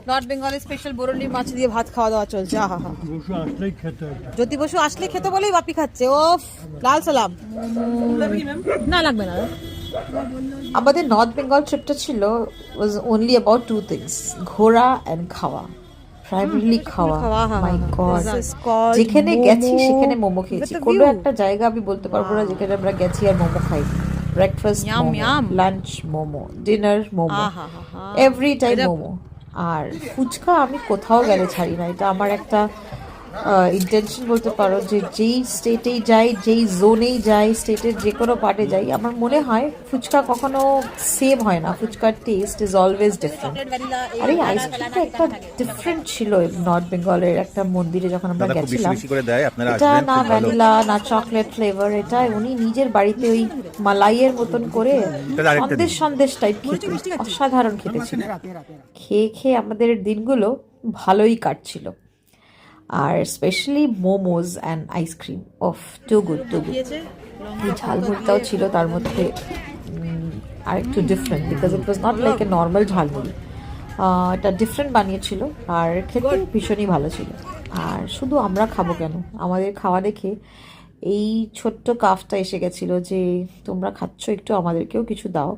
North বেঙ্গলের special বরলি মাছ দিয়ে ভাত খাওয়া দাওয়া চলছে। আহা হা, জ্যোতি বসু আসলে খেতে বলেই বাপি খাচ্ছে। ও লাল সালাম, না লাগবে না। আমাদের নর্থ বেঙ্গল ট্রিপটা ছিল was only about two things, ঘোরা অ্যান্ড খাওয়া। প্রাইমারিলি খাওয়া। মাই গড, যেখানে গেছি সেখানে মোমো খেয়েছি। কোনো একটা জায়গা আমি বলতে পারবো না যেখানে আমরা গেছি আর মোমো খাই। Breakfast momo, lunch momo, dinner momo, every time momo. আর ফুচকা আমি কোথাও গেলে ছাড়ি না, এটা আমার একটা ইন্টেনশন বলতে পারো, যে যেই স্টেটেই যাই, যেই জোনেই যাই, স্টেটের যে কোনো পার্টে যাই, আমার মনে হয় ফুচকা কখনো সেম হয় না। ফুচকার টেস্ট ইজ অলওয়েজ ডিফারেন্ট। আর এই আইসক্রিমটা একটা ডিফারেন্ট ছিল নর্থ বেঙ্গলের একটা মন্দিরে যখন আমরা গেছিলাম। এটা না ভ্যানিলা না চকলেট ফ্লেভার, এটা উনি নিজের বাড়িতে ওই মালাইয়ের মতন করে সন্দেশ টাইপ খেতে, অসাধারণ খেতে ছিল। খেয়ে খেয়ে আমাদের দিনগুলো ভালোই কাটছিল। আর স্পেশালি মোমোজ অ্যান্ড আইসক্রিম, অফ টু গুড টু গুড। এই ঝালমুড়িটাও ছিল তার মধ্যে আর একটু different, because it was not like a normal jhalmuri. এটা ডিফারেন্ট বানিয়েছিল আর খেতে ভীষণই ভালো ছিল। আর শুধু আমরা খাবো কেন, আমাদের খাওয়া দেখে এই ছোট্ট কাফটা এসে গেছিলো যে তোমরা খাচ্ছ, একটু আমাদেরকেও কিছু দাও।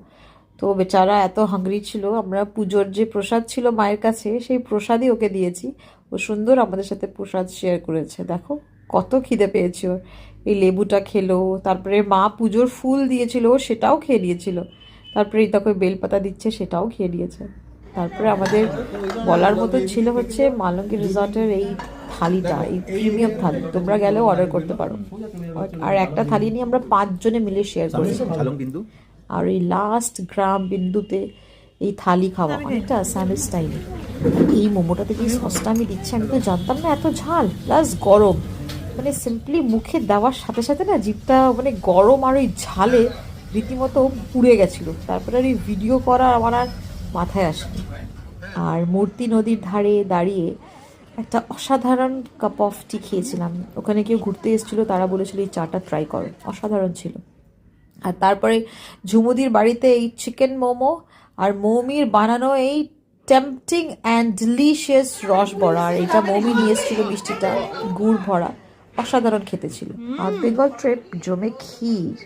তো বেচারা এত হাংরি ছিল, আমরা পুজোর যে প্রসাদ ছিল মায়ের কাছে, সেই প্রসাদই ওকে দিয়েছি। ও সুন্দর আমাদের সাথে প্রসাদ শেয়ার করেছে। দেখো কত খিদে পেয়েছে ওর। এই লেবুটা খেলো, তারপরে মা পুজোর ফুল দিয়েছিল সেটাও খেয়ে নিয়েছিল, তারপরে এই দেখো বেলপাতা দিচ্ছে সেটাও খেয়ে নিয়েছে। তারপরে আমাদের বলার মতো ছিল হচ্ছে মালঙ্গি রিসর্টের এই থালিটা, এই প্রিমিয়াম থালি, তোমরা গেলেও অর্ডার করতে পারো। আর একটা থালি নিয়ে আমরা 5 জনে মিলে শেয়ার করেছি। আর এই লাস্ট গ্রাম বিন্দুতে এই থালি খাওয়া অনেকটা আসামি স্টাইল। এই মোমোটাতে যে সসটা আমি দিচ্ছি, আমি তো জানতাম না এত ঝাল প্লাস গরম। মানে সিম্পলি মুখে দেওয়ার সাথে সাথে না জিভটা মানে গরম আর ওই ঝালে রীতিমতো পুড়ে গেছিলো। তারপরে আর এই ভিডিও করা আমার আর মাথায় আসেনি। আর মূর্তি নদীর ধারে দাঁড়িয়ে একটা অসাধারণ কাপ অফ টি খেয়েছিলাম। ওখানে কেউ ঘুরতে এসেছিলো, তারা বলেছিল এই চাটা ট্রাই করো, অসাধারণ ছিল। আর তারপরে ঝুমুদির বাড়িতে এই চিকেন মোমো আর মৌমির বানানো এই টেম্পটিং অ্যান্ড ডিলিশিয়াস রস বড়া, আর এটা মৌমি নিয়ে এসেছিল মিষ্টিটা গুড় ভরা, অসাধারণ খেতে ছিল। আর বেঙ্গল ট্রিপ জমে ক্ষীর।